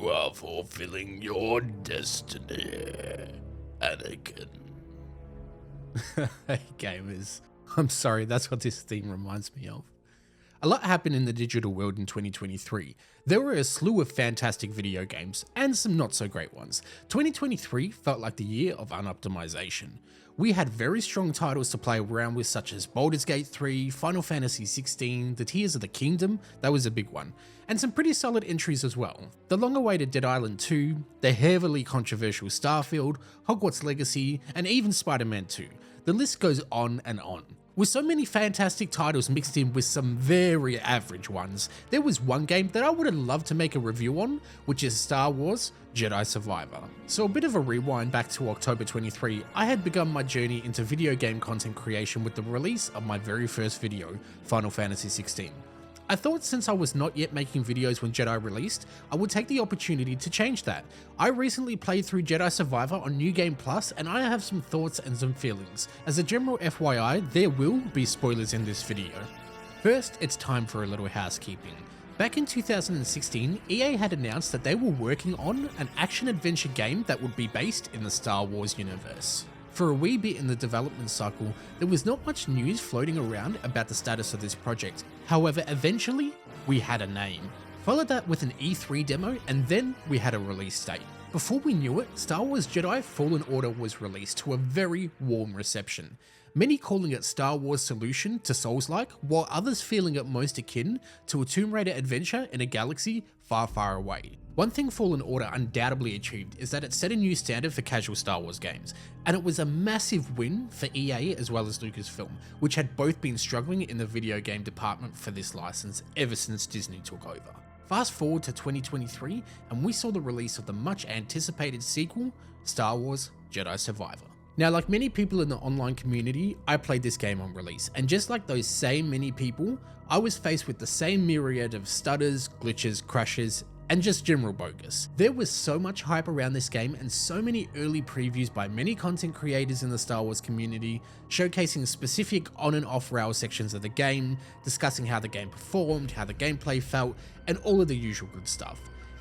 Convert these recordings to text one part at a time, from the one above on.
You are fulfilling your destiny, Anakin. Hey gamers, I'm sorry, that's what this theme reminds me of. A lot happened in the digital world in 2023. There were a slew of fantastic video games, and some not so great ones. 2023 felt like the year of unoptimization. We had very strong titles to play around with, such as Baldur's Gate 3, Final Fantasy 16, the Tears of the Kingdom, that was a big one, and some pretty solid entries as well. The long-awaited Dead Island 2, the heavily controversial Starfield, Hogwarts Legacy, and even Spider-Man 2. The list goes on and on. With so many fantastic titles mixed in with some very average ones, there was one game that I would have loved to make a review on, which is Star Wars Jedi Survivor. So a bit of a rewind back to October 23, I had begun my journey into video game content creation with the release of my very first video, Final Fantasy 16. I thought since I was not yet making videos when Jedi released, I would take the opportunity to change that. I recently played through Jedi Survivor on New Game Plus, and I have some thoughts and some feelings. As a general FYI, there will be spoilers in this video. First, it's time for a little housekeeping. Back in 2016, EA had announced that they were working on an action-adventure game that would be based in the Star Wars universe. For a wee bit in the development cycle, there was not much news floating around about the status of this project. However, eventually, we had a name. Followed that with an E3 demo, and then we had a release date. Before we knew it, Star Wars Jedi Fallen Order was released to a very warm reception. Many calling it Star Wars' solution to Souls-like, while others feeling it most akin to a Tomb Raider adventure in a galaxy far, far away. One thing Fallen Order undoubtedly achieved is that it set a new standard for casual Star Wars games, and it was a massive win for EA as well as Lucasfilm, which had both been struggling in the video game department for this license ever since Disney took over. Fast forward to 2023, and we saw the release of the much anticipated sequel, Star Wars Jedi Survivor. Now, like many people in the online community, I played this game on release, and just like those same many people, I was faced with the same myriad of stutters, glitches, crashes, and just general bogus. There was so much hype around this game and so many early previews by many content creators in the Star Wars community, showcasing specific on and off rail sections of the game, discussing how the game performed, how the gameplay felt, and all of the usual good stuff.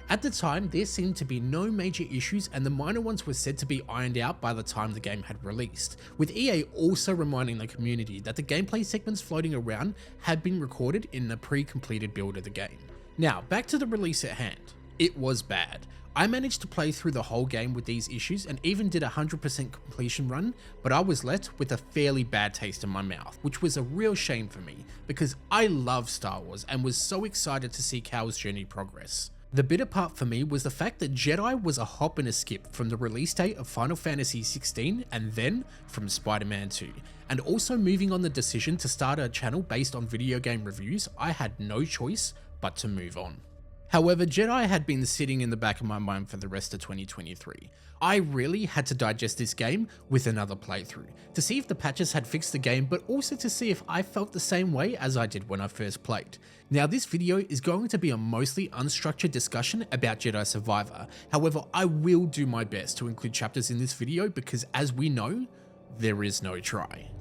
At the time, there seemed to be no major issues, and the minor ones were said to be ironed out by the time the game had released, with EA also reminding the community that the gameplay segments floating around had been recorded in the pre-completed build of the game. Now, back to the release at hand. It was bad. I managed to play through the whole game with these issues and even did a 100% completion run, but I was left with a fairly bad taste in my mouth, which was a real shame for me, because I love Star Wars and was so excited to see Cal's journey progress. The bitter part for me was the fact that Jedi was a hop and a skip from the release date of Final Fantasy 16 and then from Spider-Man 2, and also moving on the decision to start a channel based on video game reviews, I had no choice but to move on. However, Jedi had been sitting in the back of my mind for the rest of 2023. I really had to digest this game with another playthrough, to see if the patches had fixed the game, but also to see if I felt the same way as I did when I first played. Now, this video is going to be a mostly unstructured discussion about Jedi Survivor. However, I will do my best to include chapters in this video because, as we know, there is no try.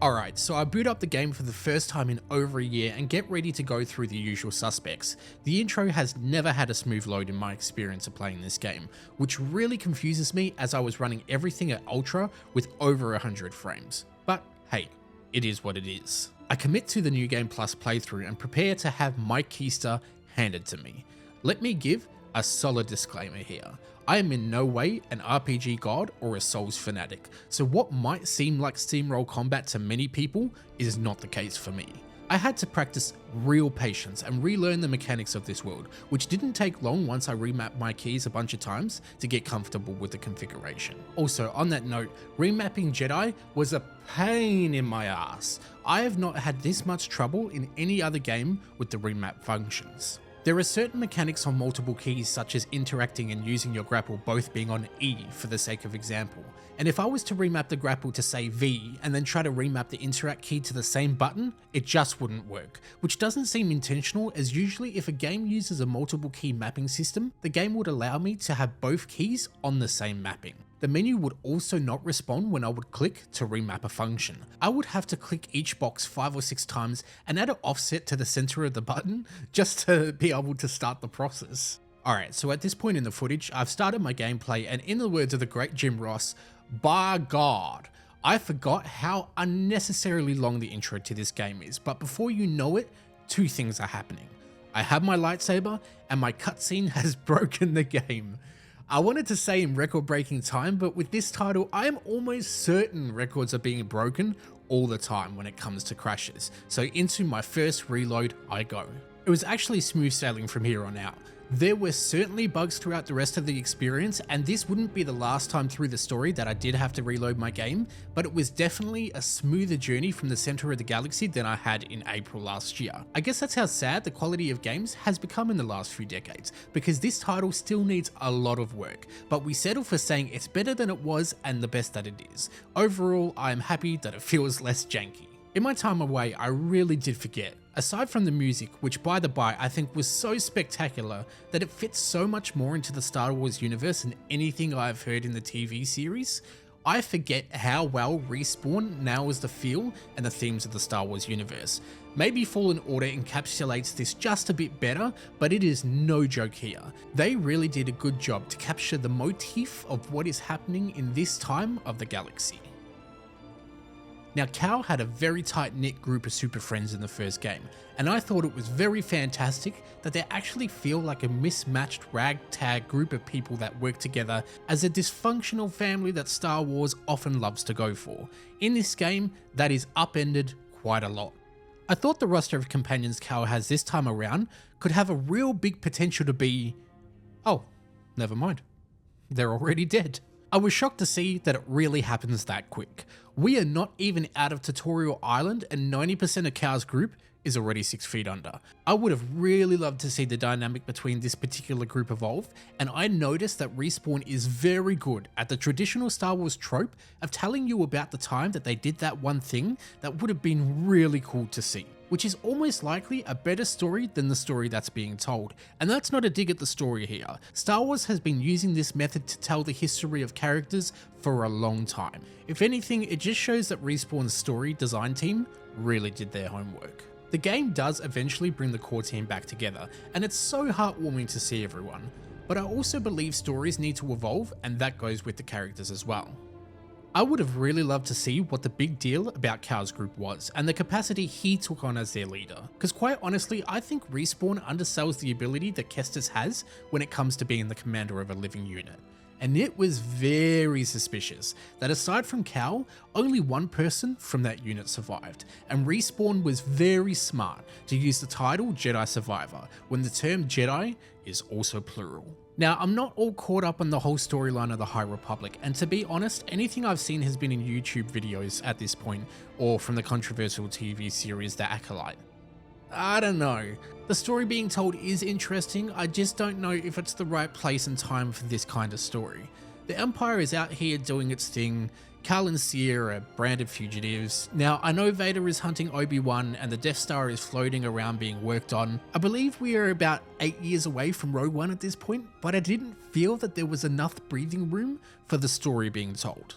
Alright, so I boot up the game for the first time in over a year and get ready to go through the usual suspects. The intro has never had a smooth load in my experience of playing this game, which really confuses me as I was running everything at ultra with over 100 frames. But hey, it is what it is. I commit to the New Game Plus playthrough and prepare to have my keister handed to me. Let me give a solid disclaimer here. I am in no way an RPG god or a Souls fanatic, so what might seem like steamroll combat to many people is not the case for me. I had to practice real patience and relearn the mechanics of this world, which didn't take long once I remapped my keys a bunch of times to get comfortable with the configuration. Also, on that note, remapping Jedi was a pain in my ass. I have not had this much trouble in any other game with the remap functions. There are certain mechanics on multiple keys, such as interacting and using your grapple both being on E for the sake of example, and if I was to remap the grapple to say V and then try to remap the interact key to the same button, it just wouldn't work, which doesn't seem intentional, as usually if a game uses a multiple key mapping system, the game would allow me to have both keys on the same mapping. The menu would also not respond when I would click to remap a function. I would have to click each box 5 or 6 times and add an offset to the center of the button just to be able to start the process. Alright, so at this point in the footage, I've started my gameplay, and in the words of the great Jim Ross, by God, I forgot how unnecessarily long the intro to this game is, but before you know it, two things are happening. I have my lightsaber, and my cutscene has broken the game. I wanted to say in record-breaking time, but with this title, I am almost certain records are being broken all the time when it comes to crashes, so into my first reload I go. It was actually smooth sailing from here on out. There were certainly bugs throughout the rest of the experience, and this wouldn't be the last time through the story that I did have to reload my game, but it was definitely a smoother journey from the center of the galaxy than I had in April last year. I guess that's how sad the quality of games has become in the last few decades, because this title still needs a lot of work, but we settle for saying it's better than it was and the best that it is. Overall, I am happy that it feels less janky. In my time away, I really did forget. Aside from the music, which by the by I think was so spectacular that it fits so much more into the Star Wars universe than anything I've heard in the TV series, I forget how well Respawn nails the feel and the themes of the Star Wars universe. Maybe Fallen Order encapsulates this just a bit better, but it is no joke here. They really did a good job to capture the motif of what is happening in this time of the galaxy. Now, Cal had a very tight-knit group of super friends in the first game, and I thought it was very fantastic that they actually feel like a mismatched ragtag group of people that work together as a dysfunctional family that Star Wars often loves to go for. In this game, that is upended quite a lot. I thought the roster of companions Cal has this time around could have a real big potential to be... oh, never mind. They're already dead. I was shocked to see that it really happens that quick. We are not even out of Tutorial Island and 90% of Cal's group is already 6 feet under. I would have really loved to see the dynamic between this particular group evolve, and I noticed that Respawn is very good at the traditional Star Wars trope of telling you about the time that they did that one thing that would have been really cool to see, which is almost likely a better story than the story that's being told. And that's not a dig at the story here. Star Wars has been using this method to tell the history of characters for a long time. If anything, it just shows that Respawn's story design team really did their homework. The game does eventually bring the core team back together, and it's so heartwarming to see everyone. But I also believe stories need to evolve, and that goes with the characters as well. I would have really loved to see what the big deal about Cal's group was, and the capacity he took on as their leader. Because quite honestly, I think Respawn undersells the ability that Kestis has when it comes to being the commander of a living unit. And it was very suspicious that aside from Cal, only one person from that unit survived, and Respawn was very smart to use the title Jedi Survivor when the term Jedi is also plural. Now, I'm not all caught up on the whole storyline of the High Republic, and to be honest, anything I've seen has been in YouTube videos at this point, or from the controversial TV series The Acolyte. I don't know. The story being told is interesting, I just don't know if it's the right place and time for this kind of story. The Empire is out here doing its thing, Cal and Cere are branded fugitives. Now, I know Vader is hunting Obi-Wan and the Death Star is floating around being worked on. I believe we are about 8 years away from Rogue One at this point, but I didn't feel that there was enough breathing room for the story being told.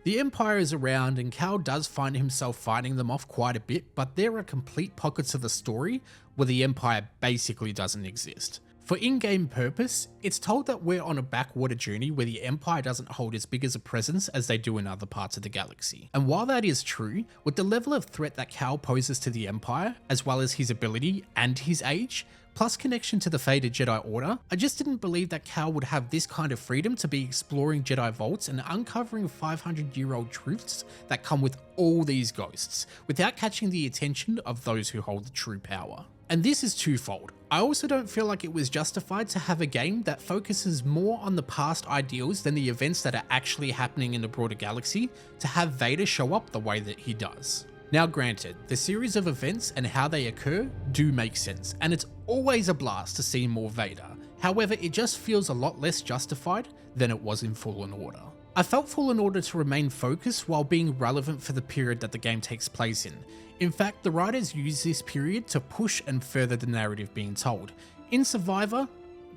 The Empire is around and Cal does find himself fighting them off quite a bit, but there are complete pockets of the story where the Empire basically doesn't exist. For in-game purpose, it's told that we're on a backwater journey where the Empire doesn't hold as big as a presence as they do in other parts of the galaxy. And while that is true, with the level of threat that Cal poses to the Empire, as well as his ability and his age, plus connection to the faded Jedi Order, I just didn't believe that Cal would have this kind of freedom to be exploring Jedi vaults and uncovering 500-year-old truths that come with all these ghosts, without catching the attention of those who hold the true power. And this is twofold. I also don't feel like it was justified to have a game that focuses more on the past ideals than the events that are actually happening in the broader galaxy, to have Vader show up the way that he does. Now granted, the series of events and how they occur do make sense, and it's always a blast to see more Vader. However, it just feels a lot less justified than it was in Fallen Order. I felt Fallen Order to remain focused while being relevant for the period that the game takes place in. In fact, the writers use this period to push and further the narrative being told. In Survivor,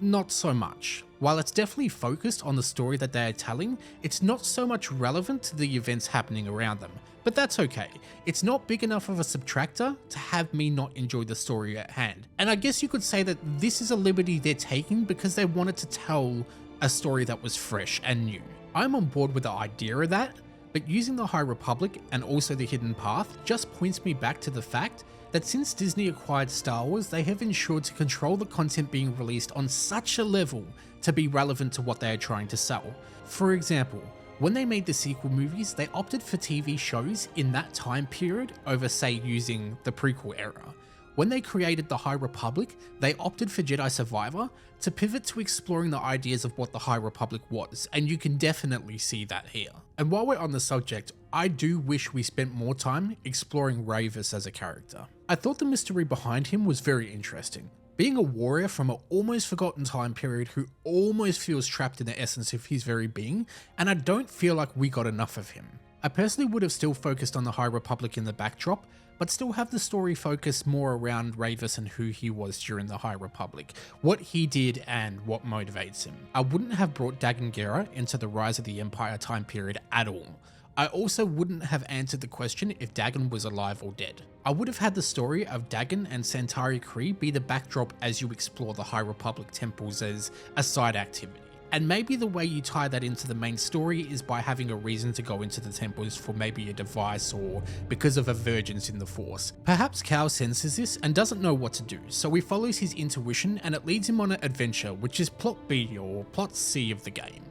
not so much. While it's definitely focused on the story that they are telling, it's not so much relevant to the events happening around them, but that's okay. It's not big enough of a subtractor to have me not enjoy the story at hand. And I guess you could say that this is a liberty they're taking because they wanted to tell a story that was fresh and new. I'm on board with the idea of that, but using the High Republic and also the Hidden Path just points me back to the fact that since Disney acquired Star Wars, they have ensured to control the content being released on such a level to be relevant to what they are trying to sell. For example, when they made the sequel movies, they opted for TV shows in that time period over, say, using the prequel era. When they created the High Republic, they opted for Jedi Survivor to pivot to exploring the ideas of what the High Republic was, and you can definitely see that here. And while we're on the subject, I do wish we spent more time exploring Rayvis as a character. I thought the mystery behind him was very interesting. Being a warrior from an almost forgotten time period who almost feels trapped in the essence of his very being, and I don't feel like we got enough of him. I personally would have still focused on the High Republic in the backdrop, but still have the story focus more around Rayvis and who he was during the High Republic, what he did and what motivates him. I wouldn't have brought Dagan Gera into the Rise of the Empire time period at all. I also wouldn't have answered the question if Dagan was alive or dead. I would have had the story of Dagan and Santari Khri be the backdrop as you explore the High Republic temples as a side activity. And maybe the way you tie that into the main story is by having a reason to go into the temples for maybe a device or because of a divergence in the Force. Perhaps Cal senses this and doesn't know what to do, so he follows his intuition and it leads him on an adventure, which is plot B or plot C of the game.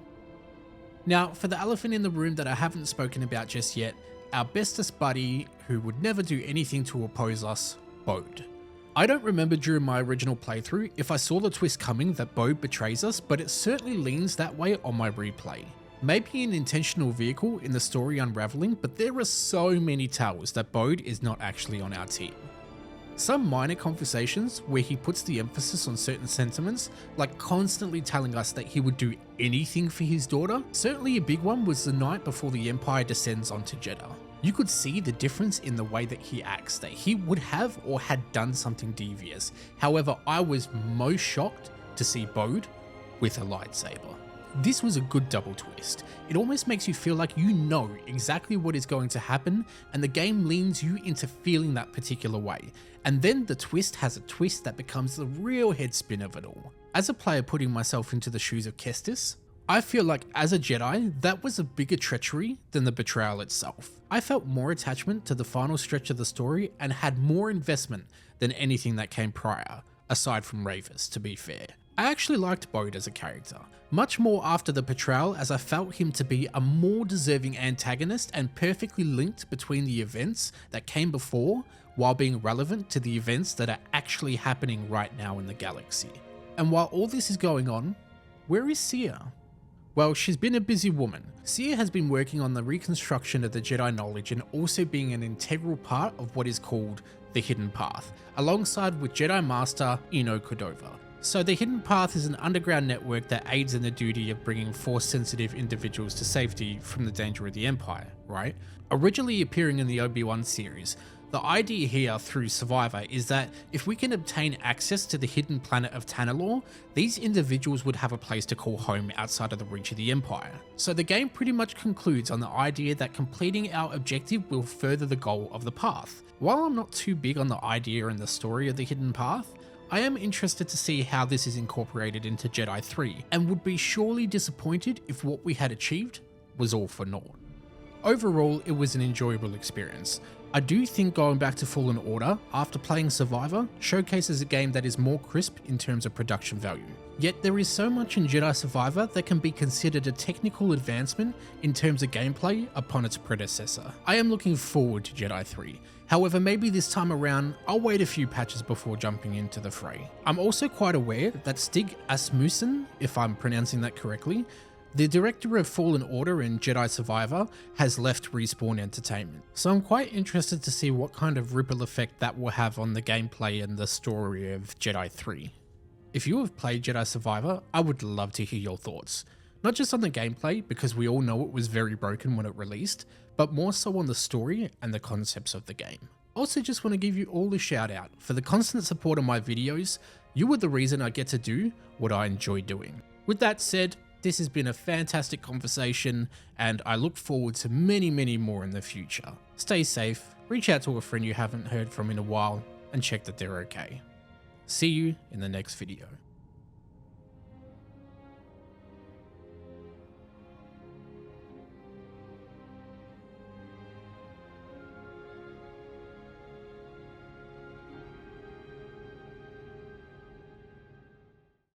Now, for the elephant in the room that I haven't spoken about just yet, our bestest buddy who would never do anything to oppose us, Bode. I don't remember during my original playthrough if I saw the twist coming that Bode betrays us, but it certainly leans that way on my replay. Maybe an intentional vehicle in the story unraveling, but there are so many tells that Bode is not actually on our team. Some minor conversations where he puts the emphasis on certain sentiments, like constantly telling us that he would do anything for his daughter. Certainly a big one was the night before the Empire descends onto Jeddah. You could see the difference in the way that he acts, that he would have or had done something devious. However, I was most shocked to see Bode with a lightsaber. This was a good double twist. It almost makes you feel like you know exactly what is going to happen, and the game leans you into feeling that particular way. And then the twist has a twist that becomes the real head spin of it all. As a player putting myself into the shoes of Kestis, I feel like as a Jedi, that was a bigger treachery than the betrayal itself. I felt more attachment to the final stretch of the story and had more investment than anything that came prior, aside from Rayvis, to be fair. I actually liked Bode as a character, much more after the betrayal, as I felt him to be a more deserving antagonist and perfectly linked between the events that came before while being relevant to the events that are actually happening right now in the galaxy. And while all this is going on, where is Cere? Well, she's been a busy woman. Cere has been working on the reconstruction of the Jedi knowledge and also being an integral part of what is called the Hidden Path, alongside with Jedi Master Eno Cordova. So the Hidden Path is an underground network that aids in the duty of bringing Force-sensitive individuals to safety from the danger of the Empire, right? Originally appearing in the Obi-Wan series, the idea here through Survivor is that if we can obtain access to the hidden planet of Tanalorr, these individuals would have a place to call home outside of the reach of the Empire. So the game pretty much concludes on the idea that completing our objective will further the goal of the path. While I'm not too big on the idea and the story of the Hidden Path, I am interested to see how this is incorporated into Jedi 3, and would be surely disappointed if what we had achieved was all for naught. Overall, it was an enjoyable experience. I do think going back to Fallen Order after playing Survivor showcases a game that is more crisp in terms of production value. Yet there is so much in Jedi Survivor that can be considered a technical advancement in terms of gameplay upon its predecessor. I am looking forward to Jedi 3. However, maybe this time around, I'll wait a few patches before jumping into the fray. I'm also quite aware that Stig Asmussen, if I'm pronouncing that correctly, the director of Fallen Order and Jedi Survivor, has left Respawn Entertainment. So I'm quite interested to see what kind of ripple effect that will have on the gameplay and the story of Jedi 3. If you have played Jedi Survivor, I would love to hear your thoughts. Not just on the gameplay, because we all know it was very broken when it released, but more so on the story and the concepts of the game. Also just want to give you all a shout out for the constant support of my videos. You are the reason I get to do what I enjoy doing. With that said, this has been a fantastic conversation and I look forward to many more in the future. Stay safe, reach out to a friend you haven't heard from in a while and check that they're okay. See you in the next video.